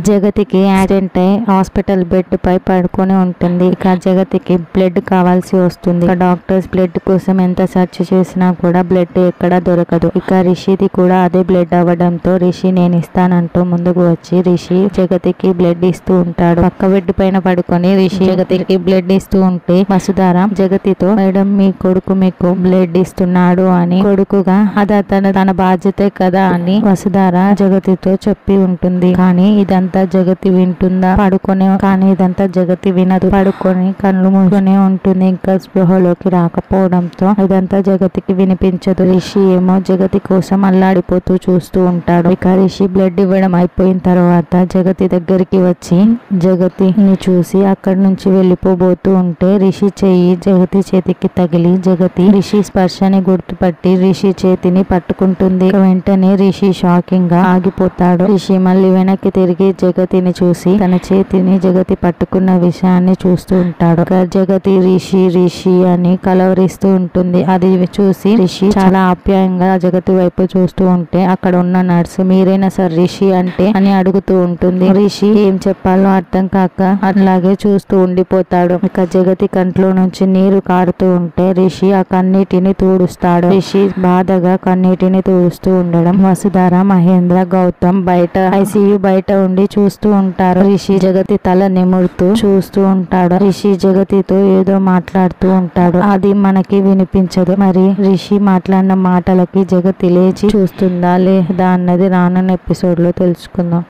జగతికి యాక్సిడెంట్ అయి hospital bed పై పడుకొని ఉంటుంది. ఇక జగతికి బ్లడ్ కావాల్సి వస్తుంది. ఇక డాక్టర్స్ బ్లడ్ కోసం ఎంత సెర్చ్ చేసినా కూడా బ్లడ్ ఎక్కడా దొరకదు. ఇక రిషిది కూడా అదే బ్లడ్ అవ్వడంతో రిషి నేను ఇస్తానంటూ ముందుకు వచ్చి రిషి జగతికి బ్లడ్ ఇస్తూ ఉంటాడు. పక్క బెడ్ పైన పడుకొని రిషి జగతికి బ్లడ్ ఇస్తూ ఉంటే వసుధార జగతితో మేడం మీ కొడుకు మీకు బ్లడ్ ఇస్తున్నాడు అని, కొడుకుగా అది తన బాధ్యతే కదా అని వసుధార జగతితో చెప్పి ఉంటుంది. కానీ ఇదంతా జగతి వింటుందా? కానీ ఇదంతా జగతి వినదు. పడుకొని కళ్ళు మూసుకొని ఉంటుంది. ఇంకా స్పృహలోకి రాకపోవడంతో ఇదంతా జగతికి వినిపించదు. రిషి ఏమో జగతి కోసం అల్లాడిపోతూ చూస్తూ ఉంటాడు. ఇక రిషి బ్లడ్ ఇవ్వడం అయిపోయిన తర్వాత జగతి దగ్గరికి వచ్చి జగతిని చూసి అక్కడి నుంచి వెళ్ళిపోబోతూ ఉంటే రిషి చెయ్యి జగతి చేతికి తగిలి జగతి రిషి స్పర్శని గుర్తుపట్టి రిషి చేతిని పట్టుకుంటుంది. వెంటనే రిషి షాకింగ్ గా ఆగిపోతాడు. రిషి మళ్ళీ వెనక్కి తిరిగి జగతిని చూసి తన చేతిని జగతి పట్టుకున్న విషయాన్ని చూస్తూ ఉంటాడు. జగతి రిషి రిషి అని కలవరిస్తూ ఉంటుంది. అది చూసి రిషి చాలా ఆప్యాయంగా జగతి వైపు చూస్తూ ఉంటే అక్కడ ఉన్న నర్సు మీరేనా సార్ రిషి అంటే అని అడుగుతూ ఉంటుంది. రిషి ఏం చెప్పాలో అర్థం కాక అలాగే చూస్తూ ఉండిపోతాడు. ఇక జగతి కంట్లో నుంచి నీరు కారుతూ ఉంటే రిషి ఆ కన్నీటిని తుడుస్తాడు. రిషి బాధగా కన్నీటిని తుడుస్తూ ఉండడం వసుధార, మహేంద్ర, గౌతమ్ బయట ఐసీయూ బయట ఉండి చూస్తూ ఉంటారు. రిషి జగతి తల నిమురుతూ చూస్తూ ఉంటాడు. రిషి జగతితో ఏదో మాట్లాడుతూ ఉంటాడు. అది మనకి వినిపించదు. మరి రిషి మాట్లాడిన మాటలకి జగతి లేచి చూస్తుందా లేదా అన్నది రానున్న ఎపిసోడ్ లో తెలుసుకుందాం.